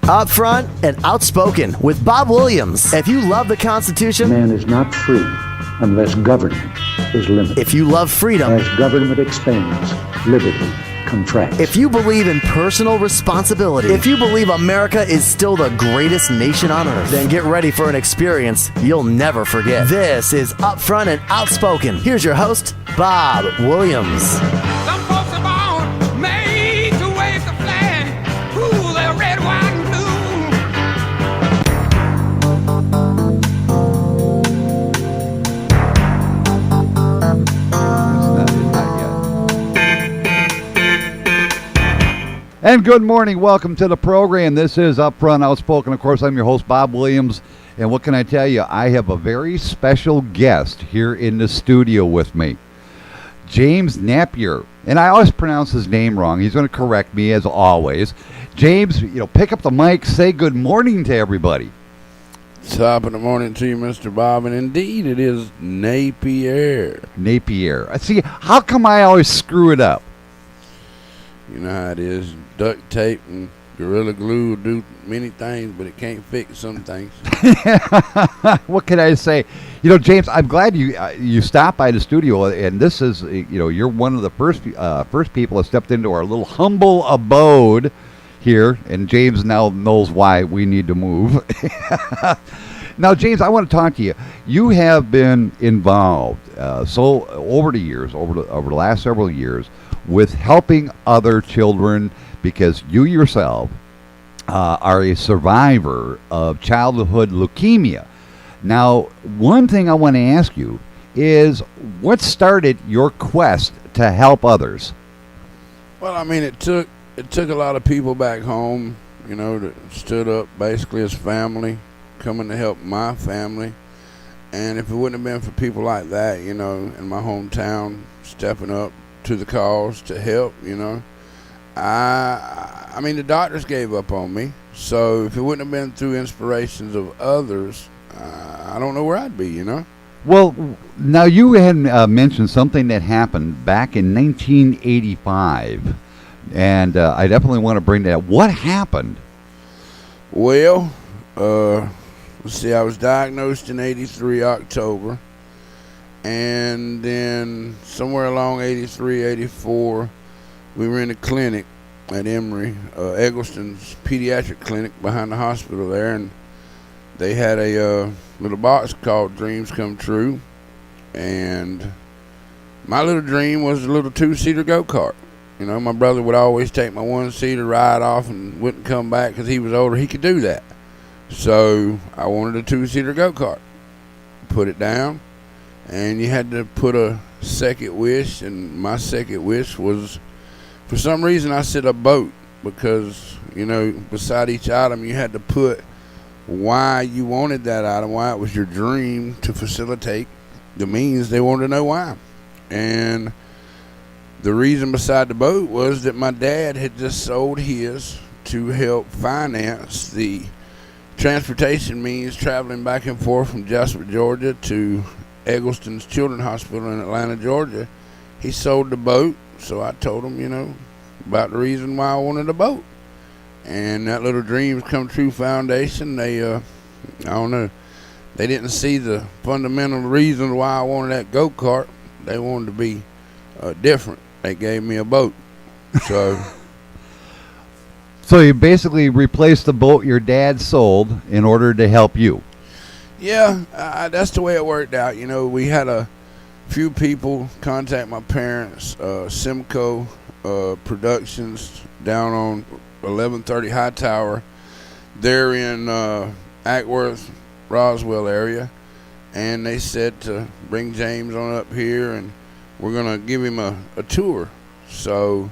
Upfront and Outspoken with Bob Williams. If you love the Constitution, man is not free unless government is limited. if you love freedom, As government expands, liberty contracts. if you believe in personal responsibility, if you believe America is still the greatest nation on earth, then get ready for an experience you'll never forget. This is Upfront and Outspoken. Here's your host, Bob Williams. Some folks are born made to wave the flag. Ooh, they're red, white, and blue. And good morning. Welcome to the program. This is Upfront Outspoken. Of course, I'm your host, Bob Williams. And what can I tell you? I have a very special guest here in the studio with me, James Napier. And I always pronounce his name wrong. He's going to correct me as always. James, pick up the mic, say good morning to everybody. Top of the morning to you, Mr. Bob, and indeed it is Napier. Napier. See, how come I always screw it up? You know how it is. Duct tape and Gorilla Glue will do many things, but it can't fix some things. What can I say? James, I'm glad you stopped by the studio, and this is, you're one of the first people that stepped into our little humble abode here, and James now knows why we need to move. Now, James, I want to talk to you. You have been involved over the last several years with helping other children because you yourself are a survivor of childhood leukemia. Now, one thing I want to ask you is what started your quest to help others? Well, I mean, it took a lot of people back home, that stood up basically as family, coming to help my family. And if it wouldn't have been for people like that, in my hometown, stepping up to the cause to help, I mean, the doctors gave up on me. So if it wouldn't have been through inspirations of others, I don't know where I'd be, Well, now you had mentioned something that happened back in 1985, and I definitely want to bring that up. What happened? Well, let's see, I was diagnosed in 83 October, and then somewhere along 83, 84, we were in a clinic at Emory, Eggleston's pediatric clinic behind the hospital there, and they had a little box called Dreams Come True, and my little dream was a little two-seater go-kart. My brother would always take my one-seater, ride off, and wouldn't come back because he was older. He could do that. So I wanted a two-seater go-kart. Put it down, and you had to put a second wish, and my second wish was, for some reason, I said a boat because, beside each item, you had to put why you wanted that item, why it was your dream to facilitate the means. They wanted to know why. And the reason beside the boat was that my dad had just sold his to help finance the transportation means traveling back and forth from Jasper, Georgia to Eggleston's Children's Hospital in Atlanta, Georgia. He sold the boat, so I told him, about the reason why I wanted a boat. And that little Dreams Come True Foundation, they, I don't know, they didn't see the fundamental reason why I wanted that go-kart. They wanted to be different. They gave me a boat. So you basically replaced the boat your dad sold in order to help you. Yeah, that's the way it worked out. We had a few people contact my parents, Simcoe Productions down on 1130 Hightower. They're in Ackworth, Roswell area, and they said to bring James on up here, and we're going to give him a tour. So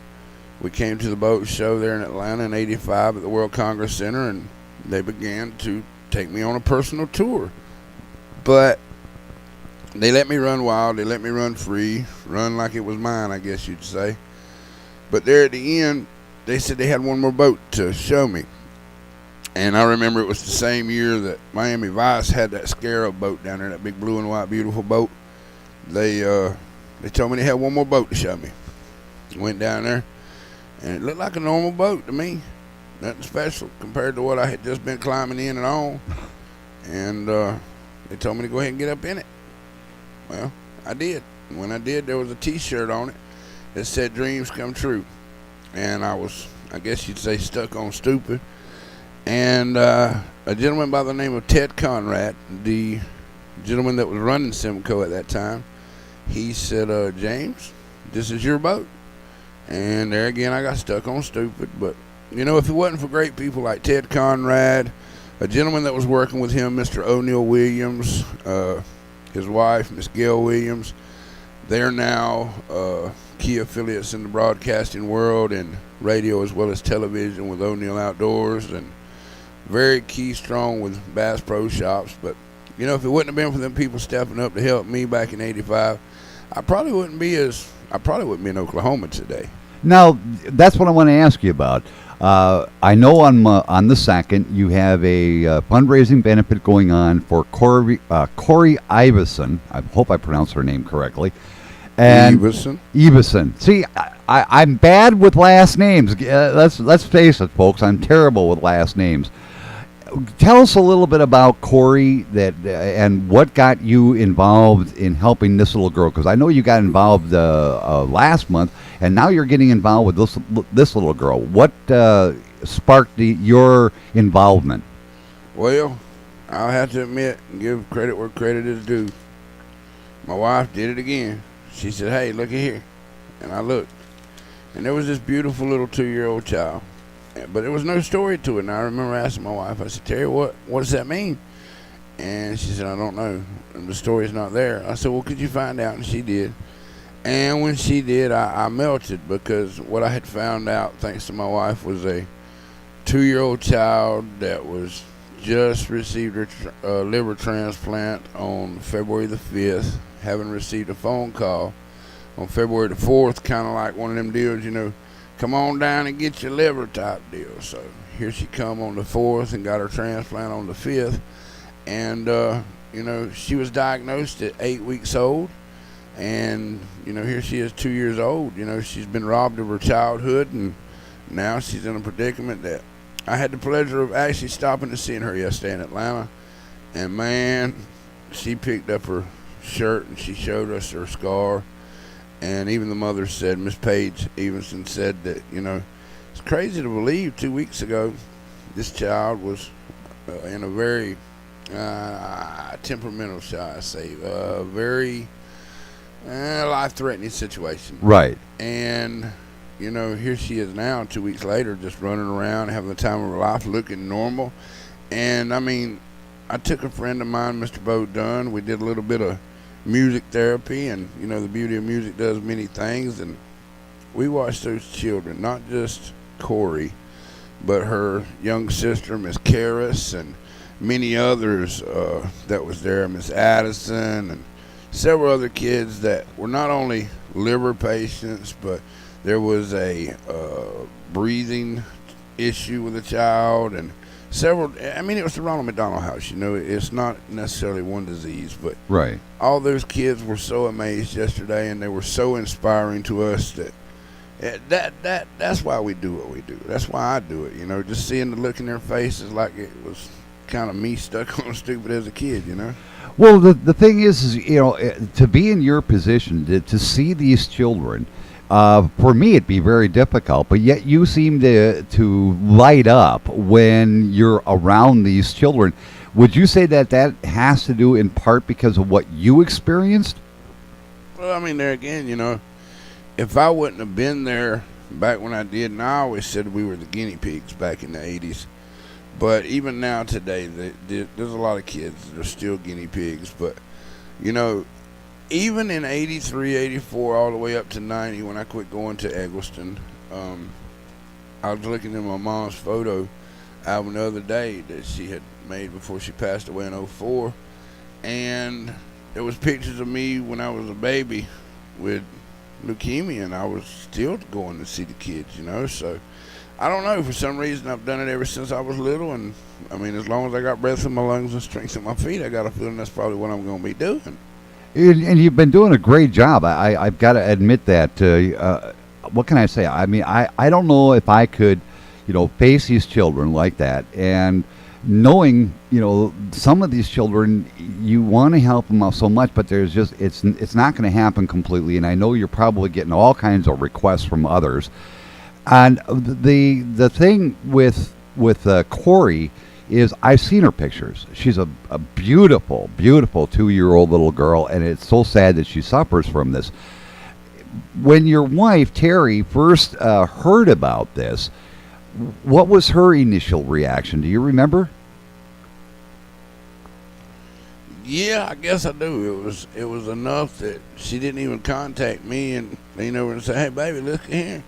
we came to the boat show there in Atlanta in 85 at the World Congress Center, and they began to take me on a personal tour. But they let me run wild. They let me run free, run like it was mine, I guess you'd say. But there at the end, they said they had one more boat to show me. And I remember it was the same year that Miami Vice had that Scarab boat down there, that big blue and white beautiful boat. They told me they had one more boat to show me. Went down there, and it looked like a normal boat to me. nothing special compared to what I had just been climbing in and on. And they told me to go ahead and get up in it. Well, I did. And when I did, there was a T-shirt on it that said "Dreams Come True," and I was, I guess you'd say, stuck on stupid. And a gentleman by the name of Ted Conrad, the gentleman that was running Simcoe at that time, he said, "James, this is your boat." And there again, I got stuck on stupid. But, you know, if it wasn't for great people like Ted Conrad, a gentleman that was working with him, Mr. O'Neill Williams, his wife, Miss Gail Williams, they're now key affiliates in the broadcasting world and radio as well as television with O'Neill Outdoors, and very key strong with Bass Pro Shops. But, you know, if it wouldn't have been for them people stepping up to help me back in '85, I probably wouldn't be in Oklahoma today. Now, that's what I want to ask you about. I know on the 2nd you have a fundraising benefit going on for Corrie Iveson. I hope I pronounced her name correctly. And Eavenson. See, I'm bad with last names. Let's face it, folks. I'm terrible with last names. Tell us a little bit about Corrie and what got you involved in helping this little girl, because I know you got involved last month, and now you're getting involved with this little girl. What sparked your involvement? Well, I'll have to admit and give credit where credit is due. My wife did it again. She said, "Hey, look at here." And I looked, and there was this beautiful little 2-year-old child. But there was no story to it. And I remember asking my wife, I said, "Terry, what does that mean?" And she said, "I don't know. And the story's not there." I said, "Well, could you find out?" And she did. And when she did, I melted, because what I had found out, thanks to my wife, was a 2-year-old child that was just received a liver transplant on February the 5th, having received a phone call on February the 4th, kind of like one of them deals, you know, come on down and get your liver type deal. So here she come on the 4th and got her transplant on the 5th. And, you know, she was diagnosed at 8 weeks old. And, you know, here she is 2 years old. You know, she's been robbed of her childhood, and now she's in a predicament that I had the pleasure of actually stopping and seeing her yesterday in Atlanta. And, man, she picked up her shirt and she showed us her scar. And even the mother said, Miss Paige Evenson said that, you know, it's crazy to believe 2 weeks ago this child was in a very temperamental, shall I say, very life-threatening situation. Right. And, you know, here she is now 2 weeks later, just running around, having the time of her life, looking normal. And, I mean, I took a friend of mine, Mr. Bo Dunn. We did a little bit of music therapy, and, you know, the beauty of music does many things. And we watched those children, not just Corrie, but her young sister, Miss Karis, and many others that was there, Miss Addison, and several other kids that were not only liver patients, but there was a breathing issue with a child, and several. I mean, it was the Ronald McDonald House. You know, it's not necessarily one disease, but right. All those kids were so amazed yesterday, and they were so inspiring to us that's why we do what we do. That's why I do it. You know, just seeing the look in their faces like it was kind of me stuck on stupid as a kid. You know. Well, the thing is, you know, to be in your position, to see these children, for me it'd be very difficult, but yet you seem to light up when you're around these children. Would you say that has to do in part because of what you experienced? Well, I mean, there again, you know, if I wouldn't have been there back when I did, and I always said we were the guinea pigs back in the 80s, but even now today, there's a lot of kids that are still guinea pigs. But, you know, even in 83, 84, all the way up to 90, when I quit going to Eggleston, I was looking at my mom's photo album the other day that she had made before she passed away in 04. And there was pictures of me when I was a baby with leukemia, and I was still going to see the kids, you know. So I don't know, for some reason I've done it ever since I was little, and I mean, as long as I got breath in my lungs and strength in my feet, I got a feeling that's probably what I'm going to be doing. And you've been doing a great job. I've got to admit that. What can I say? I mean, I don't know if I could, face these children like that, and knowing, some of these children, you want to help them out so much, but there's just, it's not going to happen completely. And I know you're probably getting all kinds of requests from others. And the thing with Corrie is I've seen her pictures. She's a beautiful, beautiful 2-year-old little girl, and it's so sad that she suffers from this. When your wife, Terry, first heard about this, what was her initial reaction? Do you remember? Yeah, I guess I do. It was enough that she didn't even contact me and lean over and say, "Hey, baby, look here."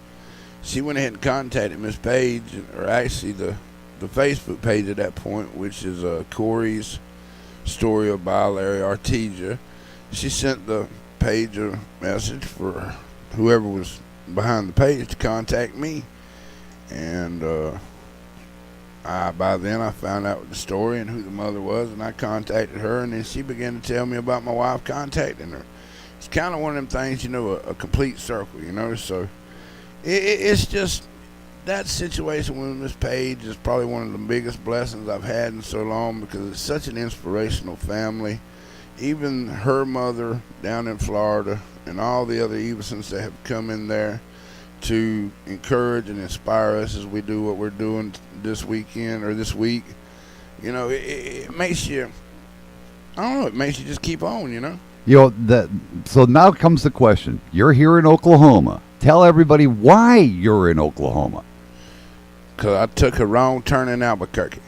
She went ahead and contacted Miss Page, or actually the Facebook page at that point, which is Corrie's story of Biliary Atresia. She sent the page a message for whoever was behind the page to contact me. And by then I found out the story and who the mother was, and I contacted her, and then she began to tell me about my wife contacting her. It's kind of one of them things, a complete circle, so it's just that situation with Miss Page is probably one of the biggest blessings I've had in so long, because it's such an inspirational family. Even her mother down in Florida and all the other Eavensons that have come in there to encourage and inspire us as we do what we're doing this weekend or this week. It makes you, I don't know, it makes you just keep on, So now comes the question. You're here in Oklahoma. Tell everybody why you're in Oklahoma. Because I took a wrong turn in Albuquerque.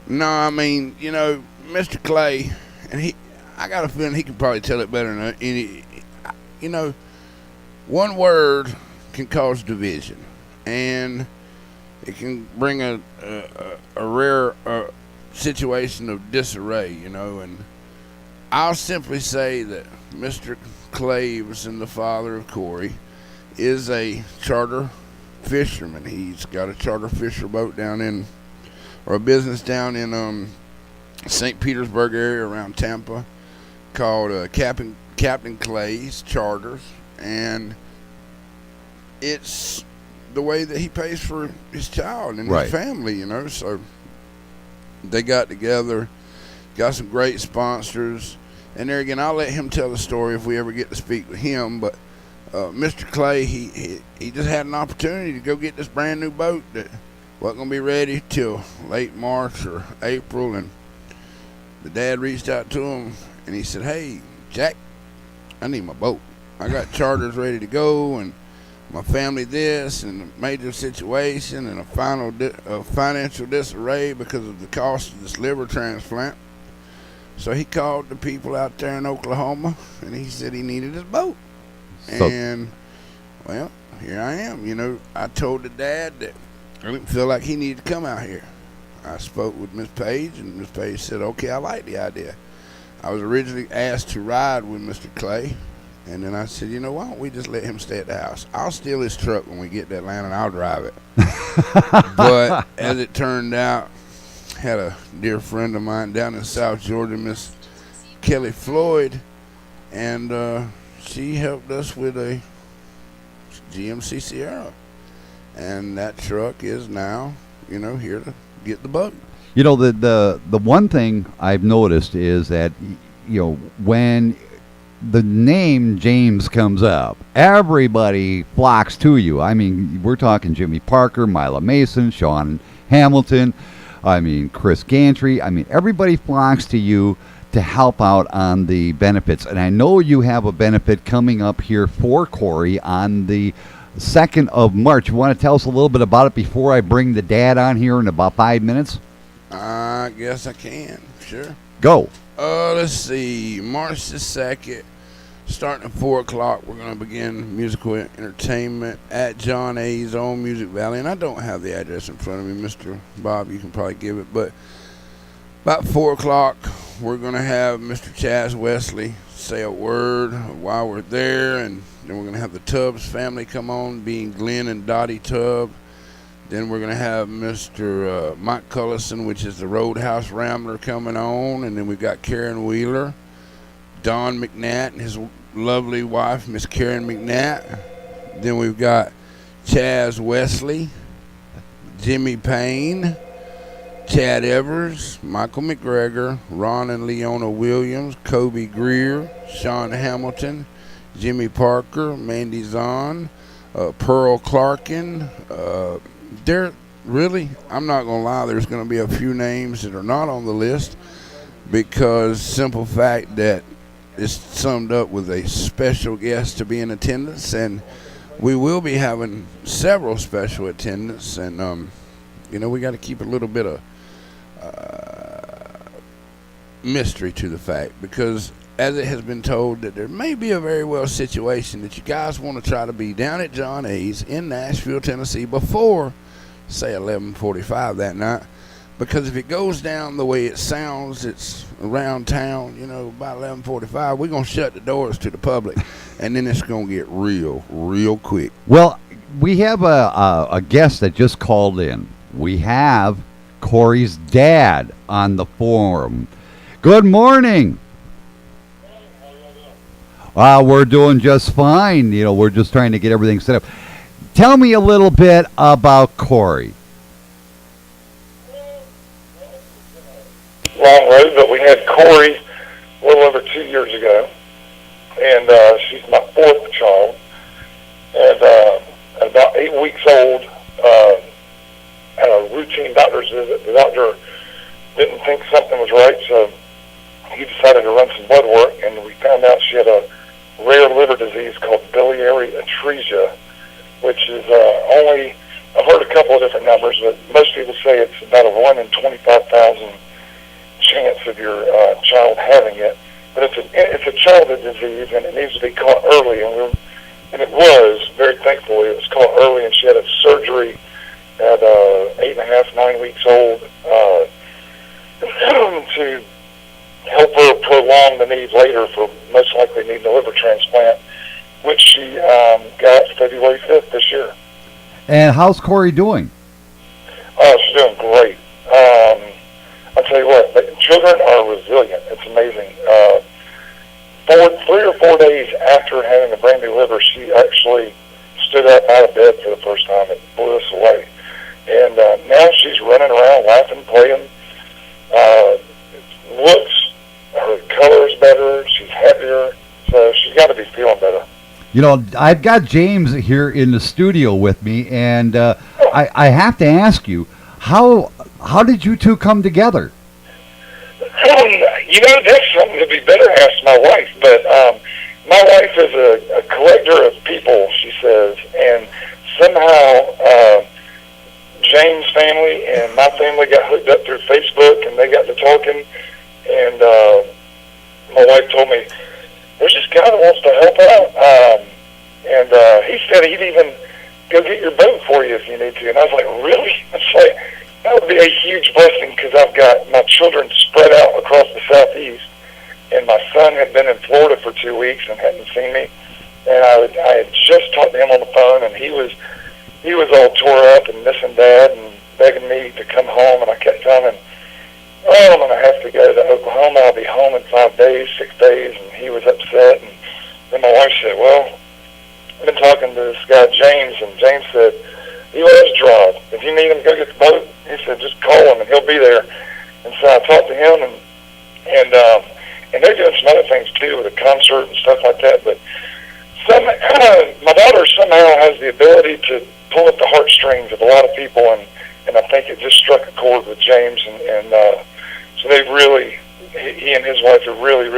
No, I mean, Mr. Clay, and I got a feeling he can probably tell it better than any. One word can cause division, and it can bring a rare situation of disarray, and I'll simply say that Mr. Clay Eavenson, the father of Corrie, is a charter fisherman. He's got a charter fisher boat or a business down in St. Petersburg area around Tampa called Captain Clay's Charters, and it's the way that he pays for his child and his family, so they got together, got some great sponsors, and there again, I'll let him tell the story if we ever get to speak with him, but Mr. Clay, he just had an opportunity to go get this brand new boat that wasn't going to be ready till late March or April, and the dad reached out to him and he said, "Hey, Jack, I need my boat. I got charters ready to go, and my family this, and a major situation, and a financial disarray because of the cost of this liver transplant." So he called the people out there in Oklahoma, and he said he needed his boat. And, well, here I am. I told the dad that I didn't feel like he needed to come out here. I spoke with Miss Page, and Miss Page said, "Okay, I like the idea." I was originally asked to ride with Mr. Clay, and then I said, why don't we just let him stay at the house? I'll steal his truck when we get to Atlanta, and I'll drive it. But as it turned out, had a dear friend of mine down in South Georgia, Miss Kelly Floyd, and she helped us with a GMC Sierra, and that truck is now, here to get the boat. The one thing I've noticed is that, when the name James comes up, everybody flocks to you. I mean, we're talking Jimmy Parker, Mila Mason, Sean Hamilton, Chris Gantry. Everybody flocks to you to help out on the benefits. And I know you have a benefit coming up here for Corrie on the 2nd of March. You want to tell us a little bit about it before I bring the dad on here in about 5 minutes? I guess I can. Sure. Go. Let's see. March the 2nd, starting at 4 o'clock, we're going to begin musical entertainment at John A.'s own Music Valley. And I don't have the address in front of me. Mr. Bob, you can probably give it. But about 4 o'clock, we're going to have Mr. Chaz Wesley say a word while we're there. And then we're going to have the Tubbs family come on, being Glenn and Dottie Tubb. Then we're going to have Mr. Mike Cullison, which is the Roadhouse Rambler, coming on. And then we've got Karen Wheeler, Don McNatt, and his lovely wife, Miss Karen McNatt. Then we've got Chaz Wesley, Jimmy Payne, Chad Evers, Michael McGregor, Ron and Leona Williams, Kobe Greer, Sean Hamilton, Jimmy Parker, Mandy Zahn, Pearl Clarkin. I'm not going to lie, there's going to be a few names that are not on the list because simple fact that it's summed up with a special guest to be in attendance, and we will be having several special attendants, and we got to keep a little bit of mystery to the fact, because as it has been told that there may be a very well situation that you guys want to try to be down at John A's in Nashville, Tennessee before, say, 11:45 that night. Because if it goes down the way it sounds, it's around town, about 11:45, we're going to shut the doors to the public, and then it's going to get real quick. Well, we have a guest that just called in. We have Corrie's dad on the forum. Good morning. We're doing just fine. We're just trying to get everything set up. Tell me a little bit about Corrie. Long road, but we had Corrie a little over 2 years ago, and she's my fourth child. And at about 8 weeks old, had a routine doctor's visit. The doctor didn't think something was right, so he decided to run some blood work, and we found out she had a rare liver disease called Biliary Atresia, which is only, I've heard a couple of different numbers, but most people say it's about a 1 in 25,000 chance of your child having it. But it's a childhood disease, and it needs to be caught early, and it was, very thankfully, it was caught early, and she had a surgery at 8.5, 9 weeks old to help her prolong the need later for most likely needing a liver transplant, which she got February 5th this year. And how's Corrie doing? Oh, she's doing great. I'll tell you what, children are resilient. It's amazing. 3 or 4 days after having a brand new liver, she actually stood up out of bed for the first time. It blew us away. And now she's running around, laughing, playing. Her color's better. She's happier. So she's got to be feeling better. I've got James here in the studio with me, and I have to ask you, how did you two come together? That's something to be better asked my wife. But my wife is a collector of people, she says, and somehow James' family and my family got hooked up through Facebook, and they got to talking, and my wife told me, there's this guy that wants to help out, and he said he'd even go get your boat for you if you need to. And I was like, really? It's like, that would be a huge blessing, because I've got my children spread out across the southeast, and my son had been in Florida for 2 weeks and hadn't seen me, and I had just talked to him on the phone, and he was all tore up and missing Dad and begging me to come home, and I kept telling him, I'm going to have to go to Oklahoma. I'll be home in 5 days, 6 days, and he was upset. And then my wife said, well, I've been talking to this guy, James, and James said, he loves drive. If you need him to go get the boat, he said, just call him, and he'll be there. And so I talked to him, and they're doing some other things, too, with a concert and stuff like that. But my daughter somehow has the ability to pull at the heartstrings of a lot of people, and I think it just struck a chord with James, and so they've really, he and his wife have really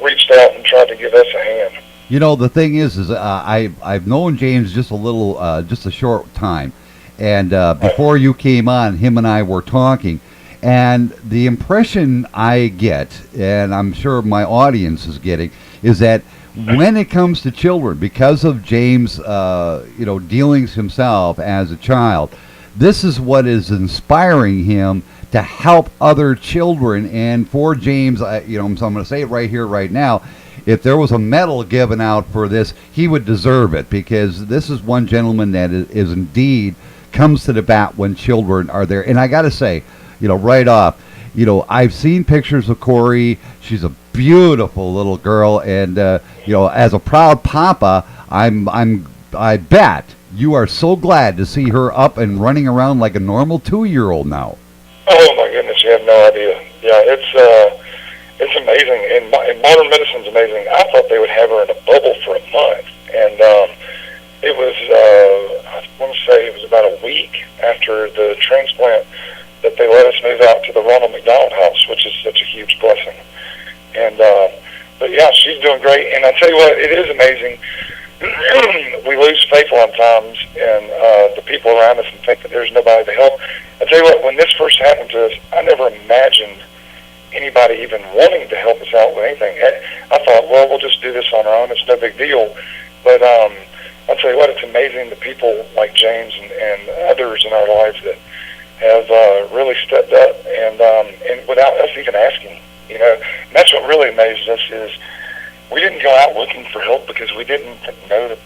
reached out and tried to give us a hand. The thing is I've known James just a short time, and before you came on, him and I were talking, and the impression I get, and I'm sure my audience is getting, is that when it comes to children, because of James, dealings himself as a child, this is what is inspiring him to help other children. And for James, so I'm going to say it right here, right now, if there was a medal given out for this, he would deserve it, because this is one gentleman that is indeed comes to the bat when children are there. And I got to say, right off, I've seen pictures of Corrie. She's a beautiful little girl, and as a proud papa, I bet you are so glad to see her up and running around like a normal 2-year-old now. Oh my goodness, you have no idea. Yeah, it's amazing, and modern medicine's amazing. I thought they would have her in a bubble for a month, and it was I want to say it was about a week after the transplant that they let us move out to the Ronald McDonald House, which is such a huge blessing. And but yeah, she's doing great, and I tell you what, it is amazing. We lose faith a lot of times in the people around us and think that there's nobody to help. I tell you what, when this first happened to us, I never imagined anybody even wanting to help us out with anything. I thought, well, we'll just do this on our own. It's no big deal. But I'll tell you what, it's amazing the people like James and others in our lives that have really stepped up and without us even asking. You know, and that's what really amazes us is we didn't go out looking for help because we didn't know that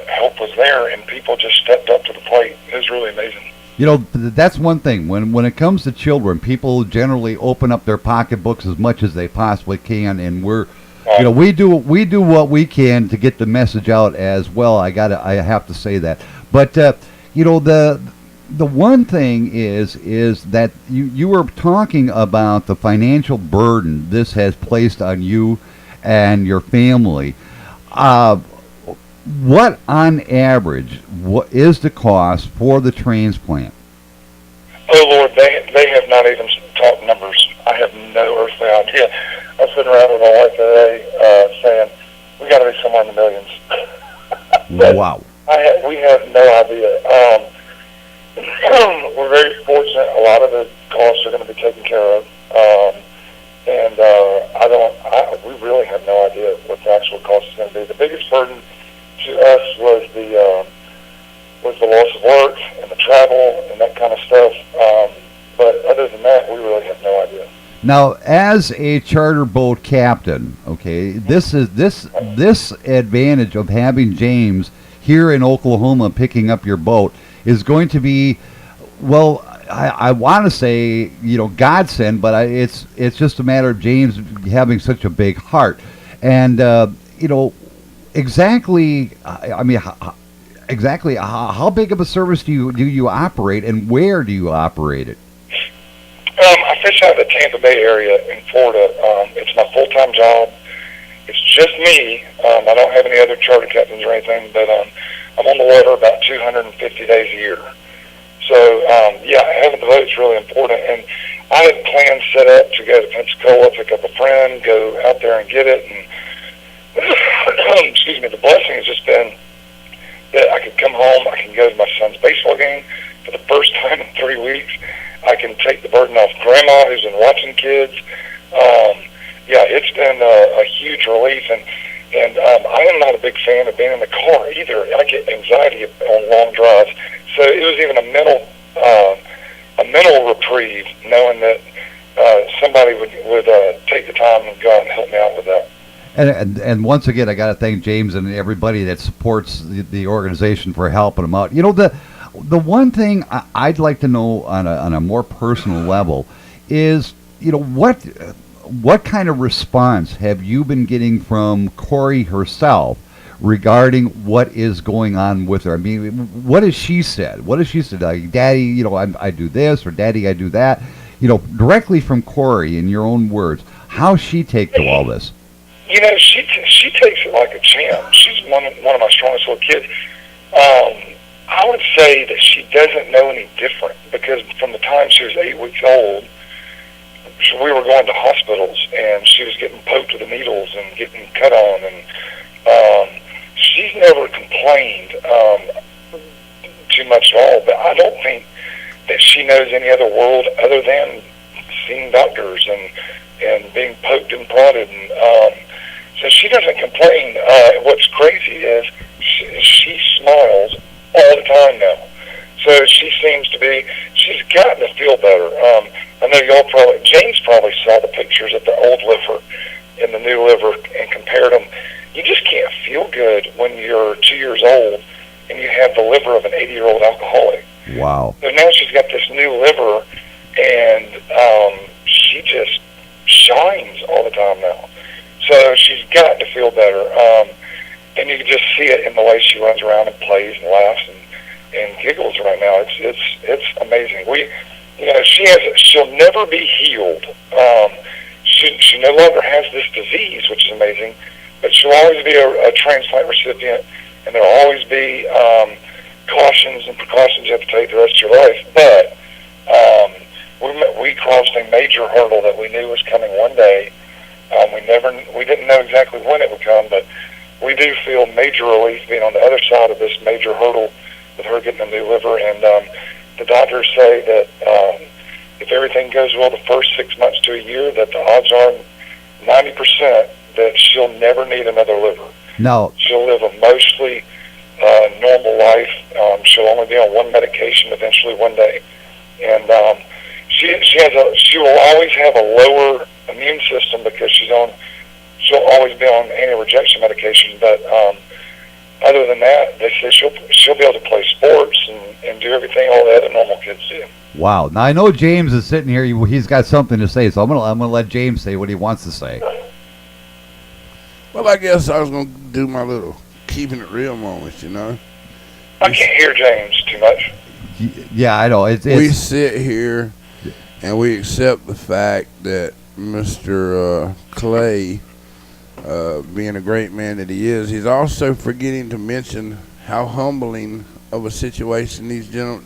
help was there, and people just stepped up to the plate. It was really amazing. You know, that's one thing. When it comes to children, people generally open up their pocketbooks as much as they possibly can, and we do what we can to get the message out as well. I have to say that. But you know, the one thing is that you were talking about the financial burden this has placed on you and your family. What, on average, what is the cost for the transplant? Oh, Lord, they have not even talked numbers. I have no earthly idea. I was sitting around with my wife today saying, we got to be somewhere in the millions. Wow. We have no idea. We're very fortunate. A lot of the costs are going to be taken care of. We really have no idea what the actual cost is going to be. The biggest burden to us was the loss of work and the travel and that kind of stuff. But other than that, we really have no idea. Now, as a charter boat captain, okay, this advantage of having James here in Oklahoma picking up your boat is going to be, well, I want to say, you know, godsend, but it's just a matter of James having such a big heart, and you know, exactly. I mean, exactly how big of a service do you operate, and where do you operate it? I fish out of the Tampa Bay area in Florida. It's my full-time job. It's just me. I don't have any other charter captains or anything, but I'm on the water about 250 days a year. So, yeah, having the boat's really important. And I had plans set up to go to Pensacola, pick up a friend, go out there and get it. And, excuse me, the blessing has just been that I could come home, I can go to my son's baseball game for the first time in 3 weeks. I can take the burden off Grandma, who's been watching kids. Yeah, it's been a huge relief. And I am not a big fan of being in the car either. I get anxiety on long drives. So it was even a mental reprieve knowing that somebody would take the time and go out and help me out with that. And once again, I got to thank James and everybody that supports the organization for helping them out. You know, the one thing I'd like to know on a more personal level is, you know, what kind of response have you been getting from Corrie herself regarding what is going on with her? I mean, what has she said? What has she said? Like, Daddy, you know, I do this, or Daddy, I do that. You know, directly from Corrie, in your own words, how she take to all this? You know, she takes it like a champ. She's one of my strongest little kids. I would say that she doesn't know any different because from the time she was 8 weeks old, we were going to hospitals and she was getting poked with the needles and getting cut on, and she's never complained too much at all. But I don't think that she knows any other world other than seeing doctors and being poked and prodded, and so she doesn't complain. What's crazy is she smiles all the time now. So she seems to be, she's gotten to feel better. I know James probably saw the pictures of the old liver and the new liver and compared them. You just can't feel good when you're 2 years old and you have the liver of an 80-year-old alcoholic. Wow. So now she's got this new liver, and she just shines all the time now. So she's got to feel better. And you can just see it in the way she runs around and plays and laughs. And and giggles right now. It's amazing. She'll never be healed. She no longer has this disease, which is amazing, but she'll always be a transplant recipient, and there'll always be cautions and precautions you have to take the rest of your life. But we crossed a major hurdle that we knew was coming one day. We didn't know exactly when it would come, but we do feel major relief being on the other side of this major hurdle with her getting a new liver. And the doctors say that if everything goes well the first 6 months to a year, that the odds are 90% that she'll never need another liver. No. She'll live a mostly normal life. She'll only be on one medication eventually one day. And she will always have a lower immune system because she'll always be on anti-rejection medication. But other than that, they say she'll be able to play sports and do everything all the other normal kids do. Wow. Now I know James is sitting here. He's got something to say, so I'm gonna let James say what he wants to say. Well, I guess I was gonna do my little keeping it real moments. I can't hear James too much. Yeah, I know. We sit here and we accept the fact that Mr. Clay, being a great man that he is, he's also forgetting to mention how humbling of a situation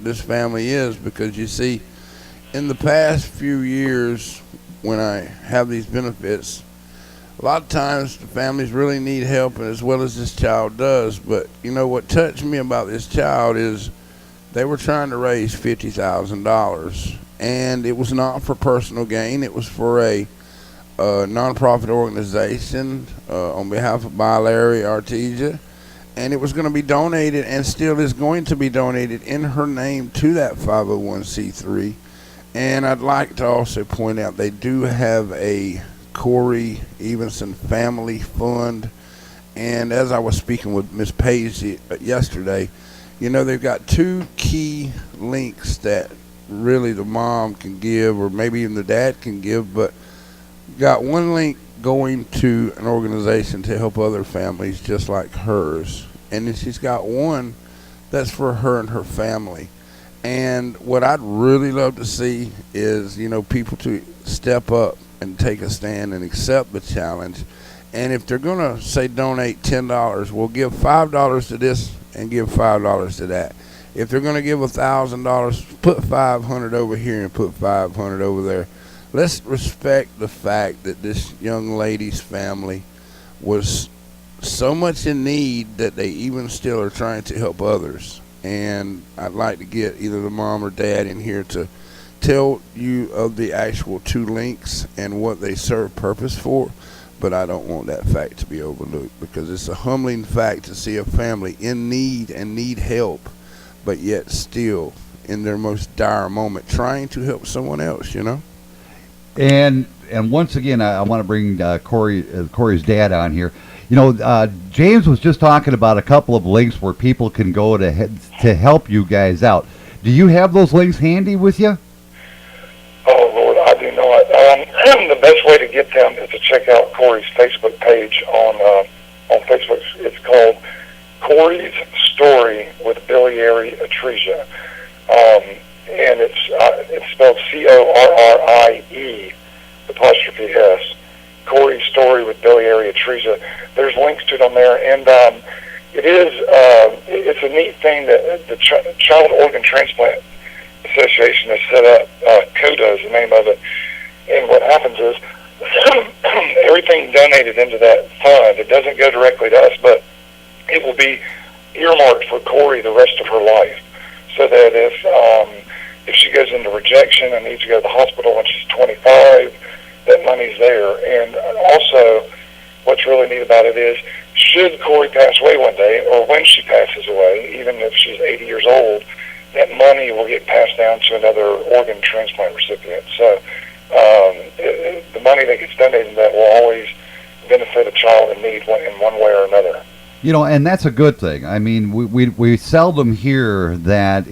this family is, because you see, in the past few years, when I have these benefits, a lot of times the families really need help, as well as this child does. But what touched me about this child is they were trying to raise $50,000, and it was not for personal gain. It was for a nonprofit organization on behalf of Biliary Atresia, and it was going to be donated, and still is going to be donated in her name to that 501c3. And I'd like to also point out they do have a Corrie Eavenson Family Fund, and as I was speaking with Miss Page yesterday, they've got two key links that really the mom can give, or maybe even the dad can give, but got one link going to an organization to help other families just like hers, and then she's got one that's for her and her family. And what I'd really love to see is people to step up and take a stand and accept the challenge. And if they're gonna say donate $10, we'll give $5 to this and give $5 to that. If they're gonna give $1,000, put $500 over here and put $500 over there. Let's respect the fact that this young lady's family was so much in need that they even still are trying to help others. And I'd like to get either the mom or dad in here to tell you of the actual two links and what they serve purpose for. But I don't want that fact to be overlooked, because it's a humbling fact to see a family in need and need help, but yet still in their most dire moment trying to help someone else, And once again, I want to bring Corey's dad on here. James was just talking about a couple of links where people can go to help you guys out. Do you have those links handy with you? Oh, Lord, I do not. The best way to get them is to check out Corrie's Facebook page on Facebook. It's called Corrie's Story with Biliary Atresia. And it's spelled CORRIE''S. Corrie's Story with Biliary Atresia. There's links to it on there, and it's a neat thing that the Child Organ Transplant Association has set up. CODA is the name of it, and what happens is everything donated into that fund, it doesn't go directly to us, but it will be earmarked for Corrie the rest of her life, so that if she goes into rejection and needs to go to the hospital when she's 25, that money's there. And also, what's really neat about it is, should Corrie pass away one day, or when she passes away, even if she's 80 years old, that money will get passed down to another organ transplant recipient. So the money that gets donated in that will always benefit a child in need in one way or another. And that's a good thing. I mean, we seldom hear that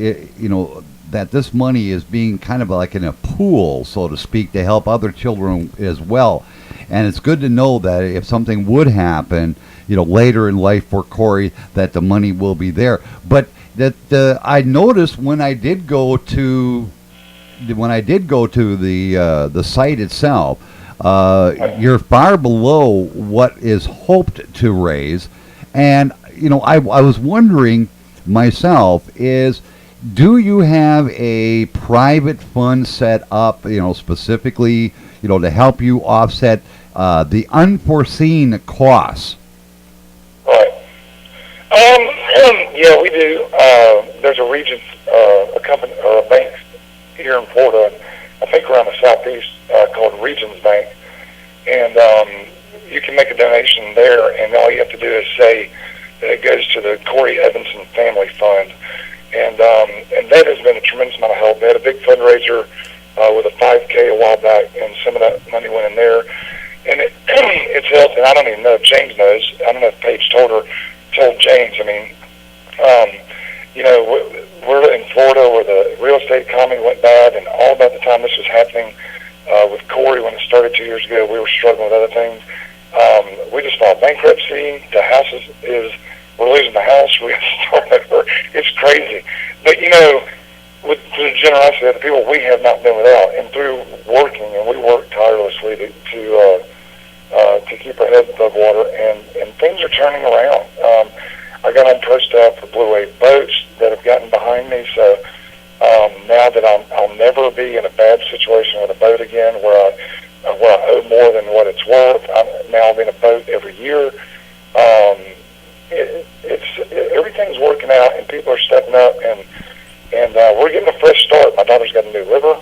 that this money is being kind of like in a pool, so to speak, to help other children as well. And it's good to know that if something would happen, later in life for Corrie, that the money will be there. But that I noticed when I did go to the site itself, you're far below what is hoped to raise, and I was wondering myself do you have a private fund set up, specifically, to help you offset the unforeseen costs? Right. Yeah, we do. There's a Regions, a company or a bank here in Florida, I think around the southeast, called Regions Bank, and you can make a donation there, and all you have to do is say that it goes to the Corrie Eavenson Family Fund, and that has been a tremendous amount of help. They had a big fundraiser with a 5K a while back, and some of that money went in there, and it's helped. And I don't even know if James knows. I don't know if Paige told James. I mean, we're in Florida where the real estate economy went bad, and all about the time this was happening with Corrie when it started 2 years ago, we were struggling with other things. We just filed bankruptcy. The house we're losing the house. We have to start over. It's crazy. But, with the generosity of the people, we have not been without. And through working, and we work tirelessly to keep our heads above water, and things are turning around. I got on pro staff for Blue Wave boats that have gotten behind me, so now that I'll never be in a bad situation with a boat again where I owe more than what it's worth. Now I'm in a boat every year. Everything's working out, and people are stepping up, and we're getting a fresh start. My daughter's got a new liver.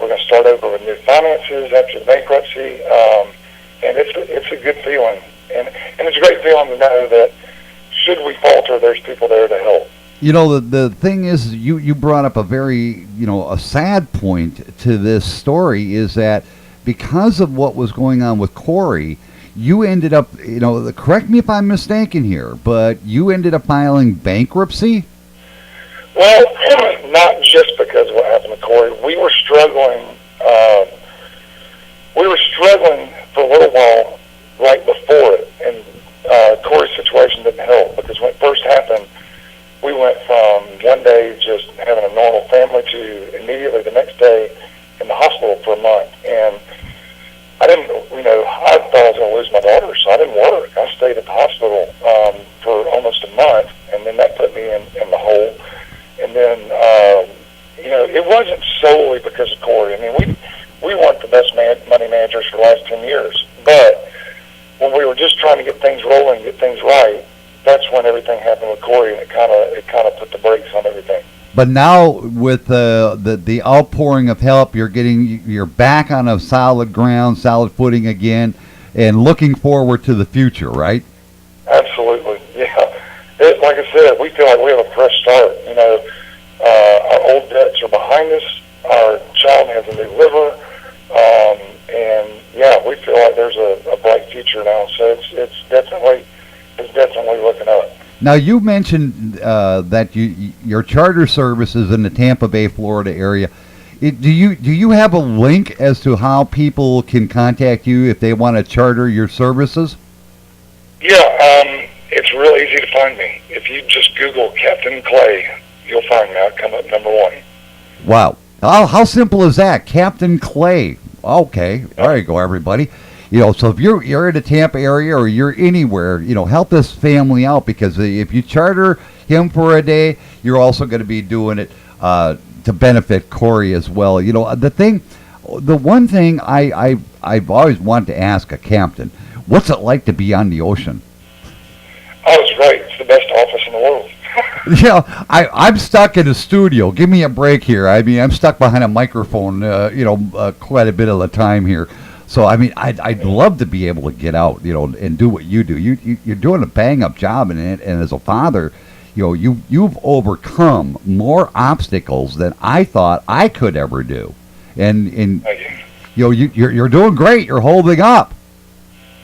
We're going to start over with new finances after the bankruptcy, and it's a good feeling, and it's a great feeling to know that should we falter, there's people there to help. The thing is, you brought up a very, a sad point to this story is that because of what was going on with Corrie, you ended up, correct me if I'm mistaken here, but you ended up filing bankruptcy? Well, not just because of what happened to Corrie. We were struggling for a little while right before it, and Corrie's situation didn't help, because when it first happened, we went from one day just having a normal family to immediately the next day in the hospital for a month. And I didn't, I thought I was going to lose my daughter, so I didn't work. I stayed at the hospital for almost a month, and then that put me in the hole. And then, it wasn't solely because of Corrie. I mean, we weren't the best money managers for the last 10 years, but when we were just trying to get things rolling, get things right, that's when everything happened with Corrie, and it kind of put the brakes on everything. But now with the outpouring of help, you're back on a solid ground, solid footing again, and looking forward to the future, right? Absolutely, yeah. Like I said, we feel like we have a fresh start. Our old debts are behind us. Our child has a new liver, and yeah, we feel like there's a bright future now. So it's definitely looking up. Now, you mentioned that your charter service is in the Tampa Bay, Florida area. Do you have a link as to how people can contact you if they want to charter your services? Yeah, it's real easy to find me. If you just Google Captain Clay, you'll find me. I'll come up number one. Wow. How simple is that? Captain Clay. Okay. There you go, everybody. So if you're in the Tampa area or you're anywhere, help this family out, because if you charter him for a day, you're also going to be doing it to benefit Corrie as well. The one thing I've always wanted to ask a captain, what's it like to be on the ocean? Oh, it's great. It's the best office in the world. I'm stuck in a studio. Give me a break here. I mean, I'm stuck behind a microphone, quite a bit of the time here. So, I mean, I'd love to be able to get out, and do what you do. You're doing a bang-up job in it, and as a father, you've overcome more obstacles than I thought I could ever do. And you're doing great. You're holding up.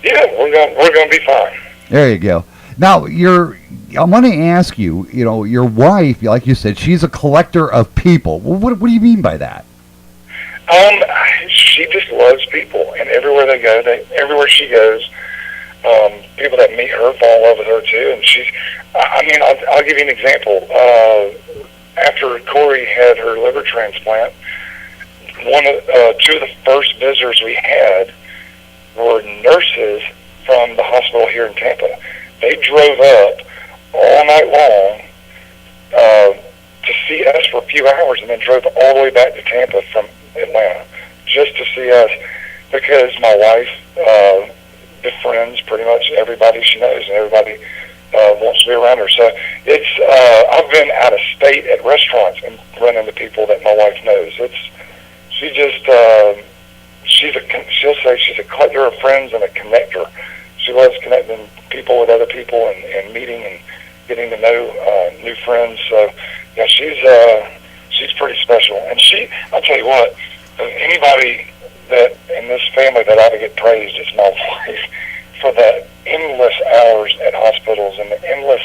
Yeah, we're going to be fine. There you go. Now, I want to ask you, your wife, like you said, she's a collector of people. Well, what do you mean by that? She just loves people, and everywhere they go, everywhere she goes, people that meet her fall in love with her too. And I'll give you an example. After Corrie had her liver transplant, two of the first visitors we had were nurses from the hospital here in Tampa. They drove up all night long to see us for a few hours, and then drove all the way back to Tampa from Atlanta just to see us, because my wife befriends pretty much everybody she knows, and everybody wants to be around her. So I've been out of state at restaurants and run into people that my wife knows. She'll say she's a collector of friends and a connector. She loves connecting people with other people and meeting and getting to know new friends. So yeah, she's pretty special. And I'll tell you what, anybody that in this family that ought to get praised is my wife for the endless hours at hospitals and the endless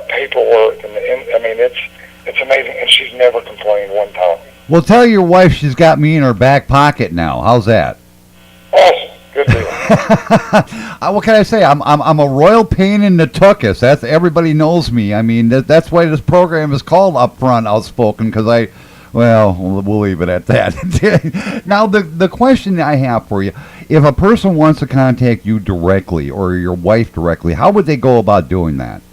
paperwork and it's amazing, and she's never complained one time. Well, tell your wife she's got me in her back pocket now. How's that? Awesome. Good deal. What can I say? I'm a royal pain in the tuchus. That's, everybody knows me. I mean, that's why this program is called Upfront Outspoken, because we'll leave it at that. Now, the question I have for you, if a person wants to contact you directly or your wife directly, how would they go about doing that?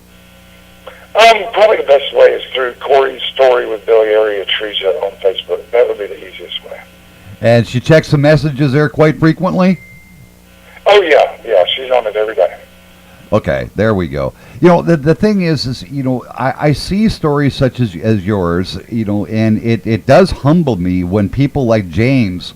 Probably the best way is through Corrie's story with Biliary Atresia on Facebook. That would be the easiest way. And she checks the messages there quite frequently? Oh, yeah, she's on it every day. Okay, there we go. The thing is I see stories such as yours, and it does humble me when people like James,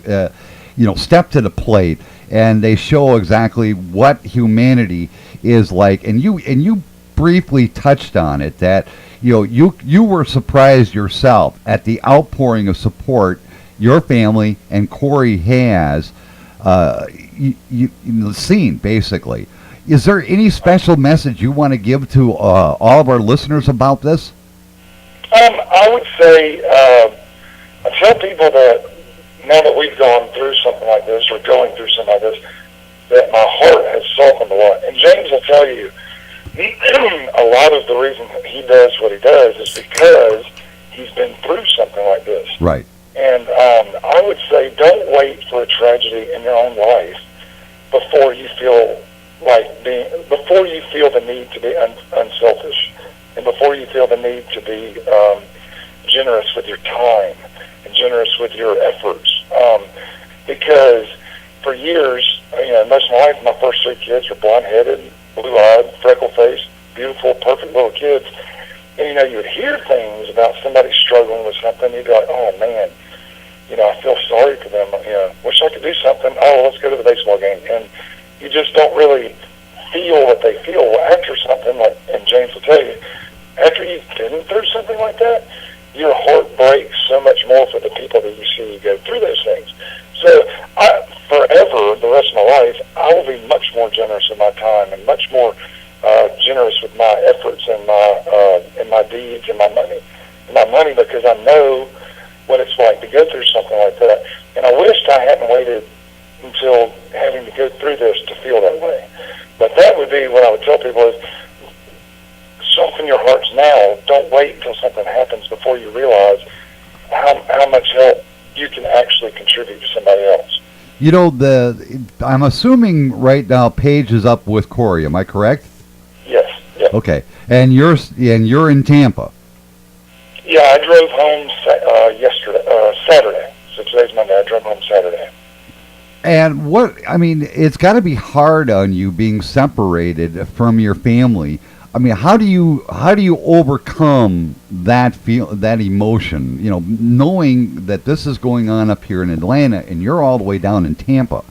step to the plate and they show exactly what humanity is like. And you briefly touched on it, that you were surprised yourself at the outpouring of support your family and Corrie has seen, basically. Is there any special message you want to give to all of our listeners about this? I would say I tell people that now that we've gone through something like this, or going through something like this, that my heart has softened a lot. And James will tell you, a lot of the reason he does what he does is because he's been through something like this. Right. And I would say, don't wait for a tragedy in your own life before you feel the need to be unselfish, and before you feel the need to be generous with your time and generous with your efforts. Because for years, most of my life, my first 3 kids were blonde-headed, blue-eyed, freckle-faced, beautiful, perfect little kids. And, you would hear things about somebody struggling with something. You'd be like, oh, man, I feel sorry for them. Wish I could do something. Oh, let's go to the baseball game. And you just don't really feel what they feel. Well, after something like, and James will tell you, after you've been through something like that, your heart breaks so much more for the people that you see go through those things. So forever, the rest of my life, I will be much more generous with my time and much more generous with my efforts and my deeds and my money. Because I know what it's like to go through something like that. And I wished I hadn't waited until having to go through this to feel that way. But that would be what I would tell people is, soften your hearts now. Don't wait until something happens before you realize how much help you can actually contribute to somebody else. I'm assuming right now Paige is up with Corrie. Am I correct? Yes. Yep. Okay. And you're in Tampa. Yeah, I drove home Saturday. So today's Monday. I drove home Saturday. And it's got to be hard on you being separated from your family. I mean, how do you overcome that emotion? Knowing that this is going on up here in Atlanta and you're all the way down in Tampa.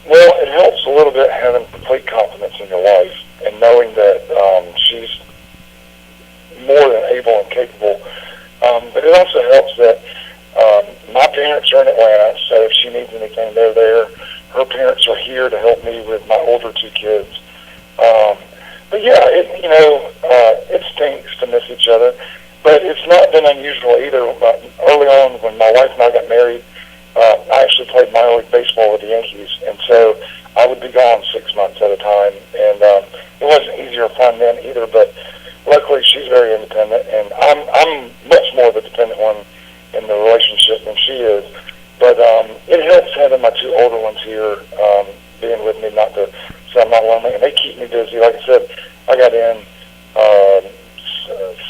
Well, it helps a little bit having complete confidence in your wife and knowing that she's more than able and capable. But it also helps that my parents are in Atlanta, so if she needs anything, they're there. Her parents are here to help me with my older 2 kids. But yeah, it stinks to miss each other, but it's not been unusual either. Early on, when my wife and I got married, I actually played minor league baseball with the Yankees, and so I would be gone 6 months at a time, and it wasn't easier to find then either, but luckily she's very independent, and I'm much more the dependent one in the relationship than she is, but it helps having my two older ones here being with me, so I'm not lonely, and they keep me busy. Like I said, I got in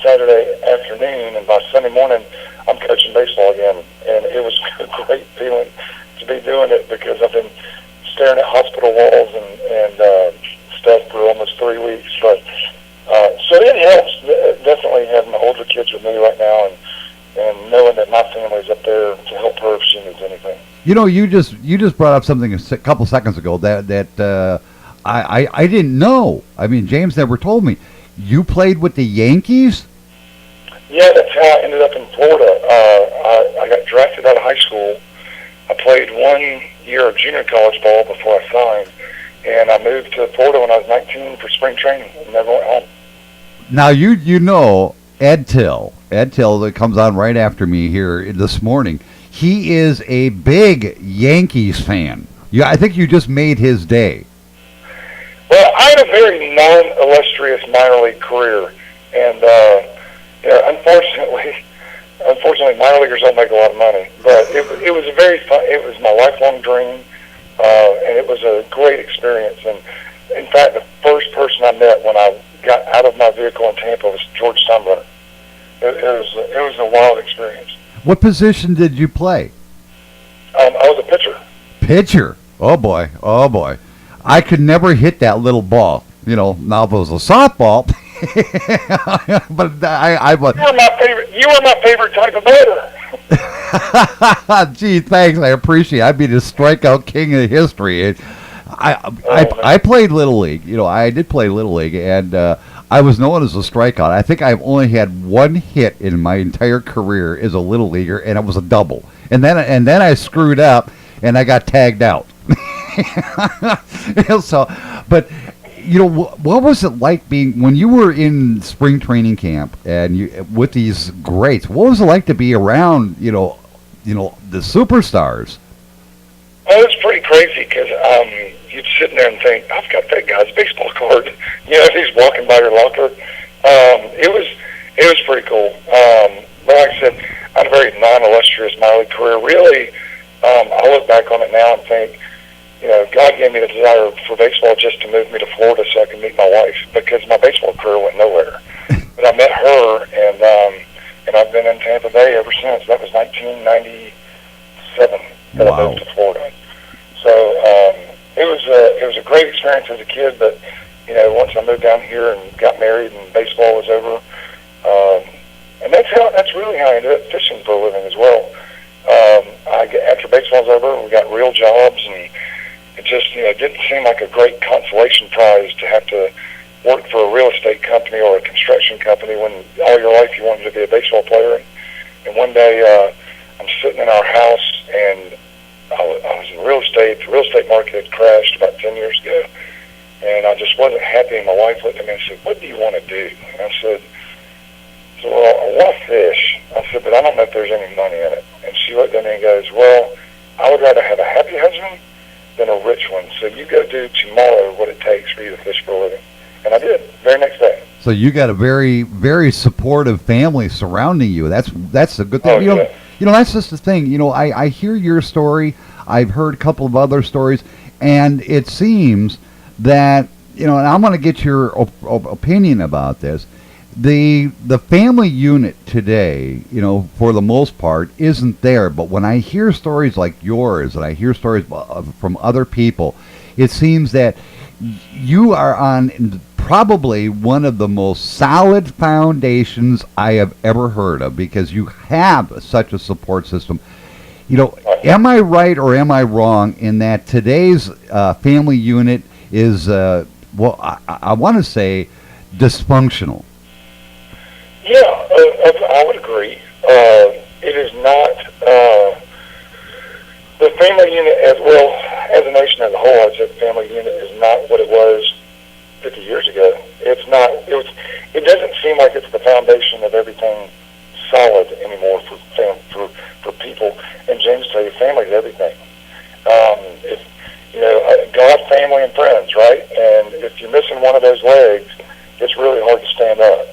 Saturday afternoon, and by Sunday morning, I'm coaching baseball again, and it was a great feeling to be doing it because I've been staring at hospital walls and stuff for almost 3 weeks. But so it helps definitely having my older kids with me right now, and knowing that my family's up there to help her if she needs anything. You know, you just brought up something a couple seconds ago that I didn't know. I mean, James never told me. You played with the Yankees? Yeah, that's how I ended up in Florida. I got drafted out of high school. I played 1 year of junior college ball before I signed, and I moved to Florida when I was 19 for spring training and never went home. Now, you know Ed Till that comes on right after me here this morning. He is a big Yankees fan. Yeah, I think you just made his day. Well, I had a very non-illustrious minor league career, and unfortunately, minor leaguers don't make a lot of money. But it was a very fun. It was my lifelong dream, and it was a great experience. And in fact, the first person I met when I got out of my vehicle in Tampa was George Steinbrenner. It was a wild experience. What position did you play? I was a pitcher. Pitcher. Oh boy. I could never hit that little ball. You know, now if it was a softball, but I was. You were my favorite type of batter. Gee, thanks. I appreciate it. I'd be the strikeout king of history. I played Little League. You know, I did play Little League, and I was known as a strikeout. I think I've only had one hit in my entire career as a Little Leaguer, and it was a double. And then I screwed up, and I got tagged out. So, but you know, what was it like being when you were in spring training camp and you with these greats? What was it like to be around, you know, the superstars? Well, it's pretty crazy because you'd sit there and think, I've got that guy's baseball card. You know, he's walking by your locker. It was pretty cool. But like I said, I had a very non-illustrious minor league career. Really, I look back on it now and think, you know, God gave me the desire for baseball just to move me to Florida so I could meet my wife, because my baseball career went nowhere. But I met her, and I've been in Tampa Bay ever since. That was 1997 that I moved to Florida. So it was a great experience as a kid, but you know, once I moved down here and got married and baseball was over, and that's really how I ended up fishing for a living as well. After baseball's over, we got real jobs, and it just, you know, didn't seem like a great consolation prize to have to work for a real estate company or a construction company when all your life you wanted to be a baseball player. And one day I'm sitting in our house, and I was in real estate. The real estate market had crashed about 10 years ago, and I just wasn't happy. And my wife looked at me and said, "What do you want to do?" And I said, "Well, I want to fish." I said, "But I don't know if there's any money in it." And she looked at me and goes, "Well, I would rather have a happy husband than a rich one. So you go do tomorrow what it takes for you to fish for a living." And I did, very next day. So you got a very, very supportive family surrounding you. That's a good thing. Oh, You know, that's just the thing. You know, I hear your story. I've heard a couple of other stories, and it seems that, you know, and I'm going to get your opinion about this. The family unit today, you know, for the most part, isn't there. But when I hear stories like yours, and I hear stories from other people, it seems that you are on probably one of the most solid foundations I have ever heard of, because you have such a support system. You know, am I right or am I wrong in that today's family unit is, well, I want to say dysfunctional? Yeah, I would agree. It is not the family unit as a nation as a whole. I'd say the family unit is not what it was 50 years ago. It's not. It doesn't seem like it's the foundation of everything solid anymore for for people. And James tell you, family is everything. If God, family, and friends, right? And if you're missing one of those legs, it's really hard to stand up.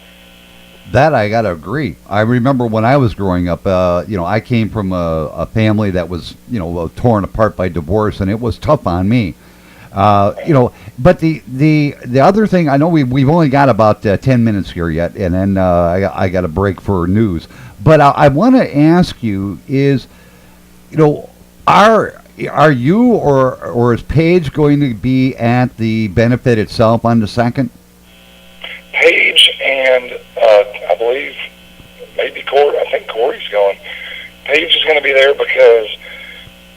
That I gotta agree. I remember when I was growing up, I came from a family that was, torn apart by divorce, and it was tough on me. But the other thing, I know we've only got about 10 minutes here yet, and then I got a break for news. But I want to ask you is, are you or is Paige going to be at the benefit itself on the 2nd? Paige and I believe maybe Corrie. I think Corrie's going. Paige is going to be there because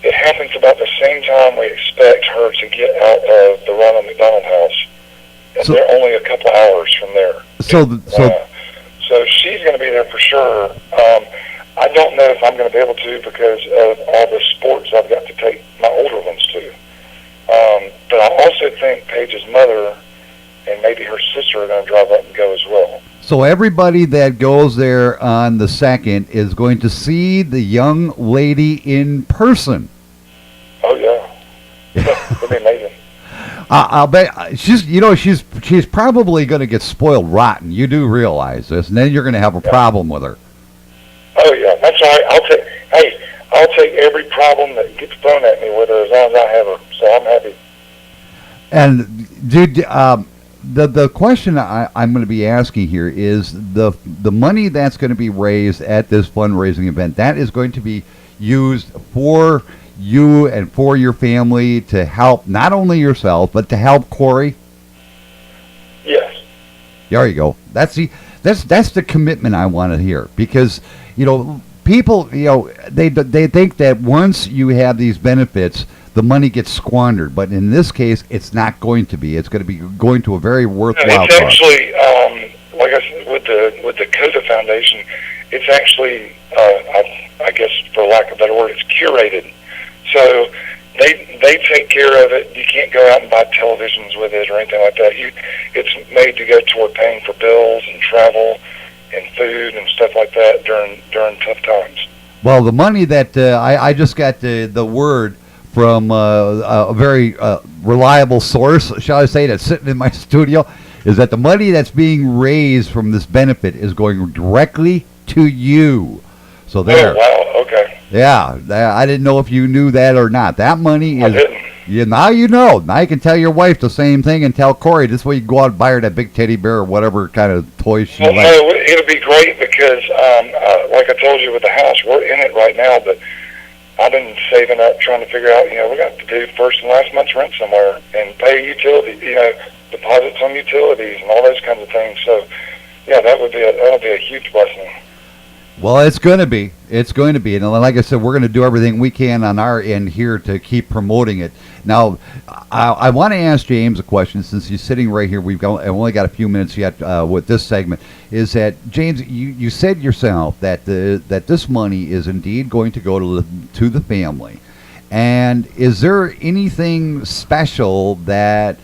it happens about the same time we expect her to get out of the Ronald McDonald House, and they're only a couple hours from there. So she's going to be there for sure. I don't know if I'm going to be able to because of all the sports I've got to take my older ones to. But I also think Paige's mother and maybe her sister are going to drive up and go as well. So everybody that goes there on the 2nd is going to see the young lady in person. Oh yeah, it'll be amazing. I'll bet she's probably going to get spoiled rotten. You do realize this, and then you're going to have a problem with her. Oh yeah, that's all right. I'll take every problem that gets thrown at me with her as long as I have her. So I'm happy. And dude, the question I'm going to be asking here is the money that's going to be raised at this fundraising event, that is going to be used for you and for your family to help not only yourself but to help Corrie. Yes. There you go. That's the commitment I want to hear, because people they think that once you have these benefits, the money gets squandered, but in this case, it's not going to be. It's going to be going to a very worthwhile It's cause. actually, like I said, with the CODA Foundation, it's actually, I guess for lack of a better word, it's curated. So they take care of it. You can't go out and buy televisions with it or anything like that. It's made to go toward paying for bills and travel and food and stuff like that during tough times. Well, the money that I just got the word from a very reliable source, shall I say, that's sitting in my studio, is that the money that's being raised from this benefit is going directly to you. So there. Oh, wow, okay. Yeah, I didn't know if you knew that or not. That money is... I didn't. Yeah, now you know. Now you can tell your wife the same thing and tell Corrie. This way you can go out and buy her that big teddy bear or whatever kind of toy she likes. No, it'll be great because, like I told you with the house, we're in it right now, but I've been saving up, trying to figure out, we got to do first and last month's rent somewhere and pay utilities, deposits on utilities and all those kinds of things. So, yeah, that'll be a huge blessing. Well, it's going to be. It's going to be. And like I said, we're going to do everything we can on our end here to keep promoting it. Now, I want to ask James a question since he's sitting right here. I've only got a few minutes yet with this segment. Is that, James, you said yourself that that this money is indeed going to go to the family. And is there anything special that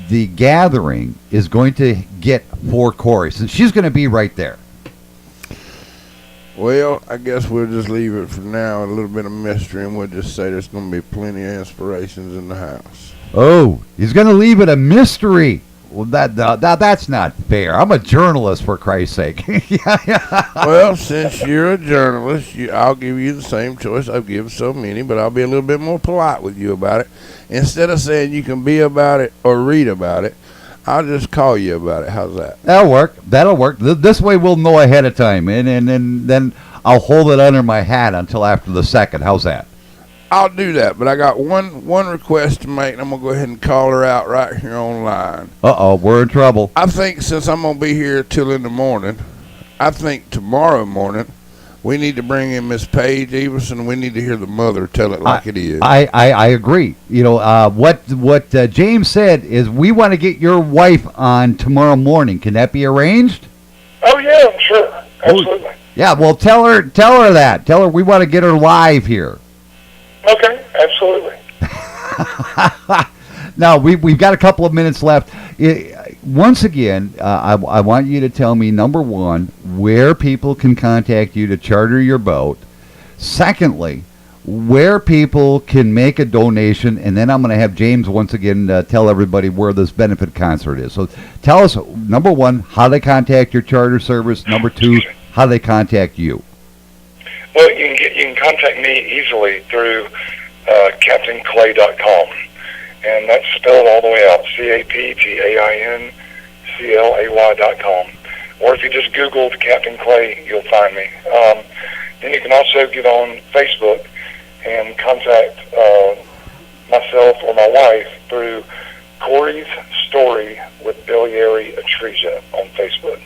the gathering is going to get for Corrie, since she's going to be right there? Well, I guess we'll just leave it for now, a little bit of mystery, and we'll just say there's going to be plenty of inspirations in the house. Oh, he's going to leave it a mystery. Well, that's not fair. I'm a journalist, for Christ's sake. Yeah. Well, since you're a journalist, I'll give you the same choice I've given so many, but I'll be a little bit more polite with you about it. Instead of saying you can be about it or read about it, I'll just call you about it. How's that? That'll work. This way we'll know ahead of time, and then I'll hold it under my hat until after the 2nd. How's that? I'll do that, but I got one request to make, and I'm going to go ahead and call her out right here online. Uh-oh, we're in trouble. I think since I'm going to be here till in the morning, I think tomorrow morning we need to bring in Miss Paige Eavenson. We need to hear the mother tell it like it is. I agree. What James said is we want to get your wife on tomorrow morning. Can that be arranged? Oh yeah, sure, absolutely. Yeah, well, tell her that. Tell her we want to get her live here. Okay, absolutely. Now we've got a couple of minutes left. once again, I want you to tell me, number one, where people can contact you to charter your boat. Secondly, where people can make a donation, and then I'm going to have James once again tell everybody where this benefit concert is. So tell us, number one, how they contact your charter service. Number two, how they contact you. Well, you can contact me easily through CaptainClay.com, and that's spelled all the way out, CaptainClay.com. Or if you just Google Captain Clay, you'll find me. Then you can also get on Facebook and contact myself or my wife through Corrie's Story with Biliary Atresia on Facebook.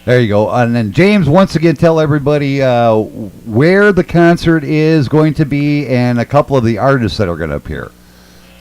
There you go. And then, James, once again, tell everybody where the concert is going to be and a couple of the artists that are going to appear.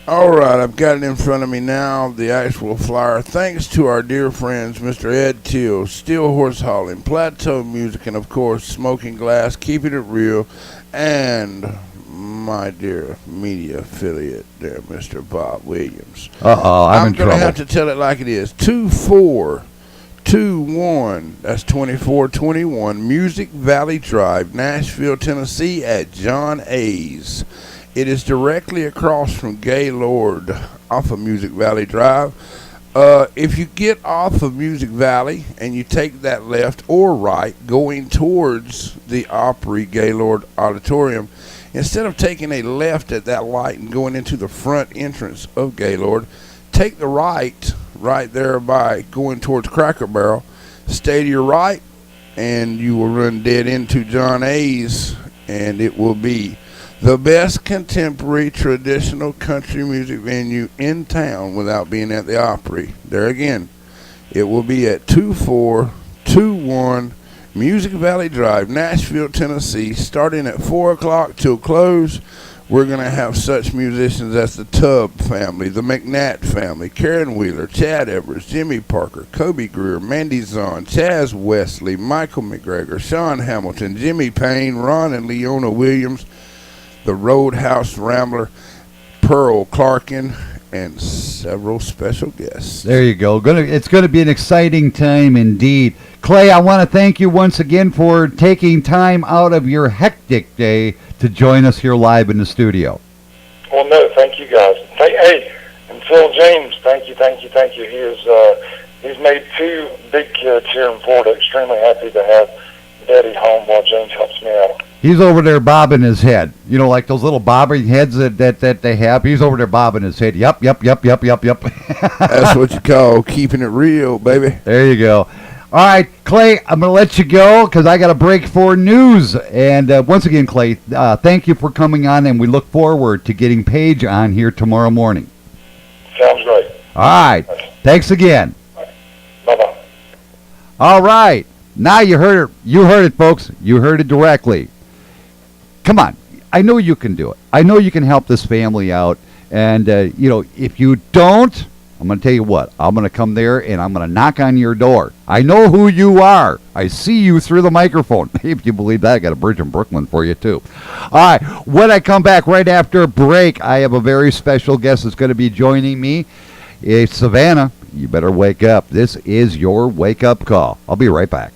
All right, I've got it in front of me now, the actual flyer. Thanks to our dear friends, Mr. Ed Till, Steel Horse Hauling, Plateau Music, and, of course, Smoking Glass, Keeping It Real, and my dear media affiliate there, Mr. Bob Williams. Uh-oh, I'm in trouble. going to have to tell it like it is. 2421, that's 2421, Music Valley Drive, Nashville, Tennessee, at John A's. It is directly across from Gaylord off of Music Valley Drive. If you get off of Music Valley and you take that left or right going towards the Opry Gaylord Auditorium, instead of taking a left at that light and going into the front entrance of Gaylord, take the right there by going towards Cracker Barrel. Stay to your right, and you will run dead into John A's, and it will be the best contemporary traditional country music venue in town without being at the Opry. There again, it will be at 2421 Music Valley Drive, Nashville, Tennessee, starting at 4 o'clock till close. We're going to have such musicians as the Tubb family, the McNatt family, Karen Wheeler, Chad Evers, Jimmy Parker, Kobe Greer, Mandy Zahn, Chaz Wesley, Michael McGregor, Sean Hamilton, Jimmy Payne, Ron and Leona Williams, the Roadhouse Rambler, Pearl Clarkin, and several special guests. There you go. It's going to be an exciting time indeed. Clay, I want to thank you once again for taking time out of your hectic day to join us here live in the studio. Well, no, thank you guys. Hey, and Phil James, thank you. He's made 2 big kids here in Florida extremely happy to have Daddy home while James helps me out. He's over there bobbing his head. You know, like those little bobbing heads that they have. He's over there bobbing his head. Yep. That's what you call keeping it real, baby. There you go. All right, Clay, I'm going to let you go because I got a break for news. And once again, Clay, thank you for coming on, and we look forward to getting Paige on here tomorrow morning. Sounds great. All right. Thanks again. Bye-bye. All right. Now you heard it. You heard it, folks. You heard it directly. Come on. I know you can do it. I know you can help this family out. And, if you don't, I'm going to tell you what. I'm going to come there, and I'm going to knock on your door. I know who you are. I see you through the microphone. If you believe that, I got a bridge in Brooklyn for you, too. All right. When I come back right after break, I have a very special guest that's going to be joining me. It's Savannah. You better wake up. This is your wake-up call. I'll be right back.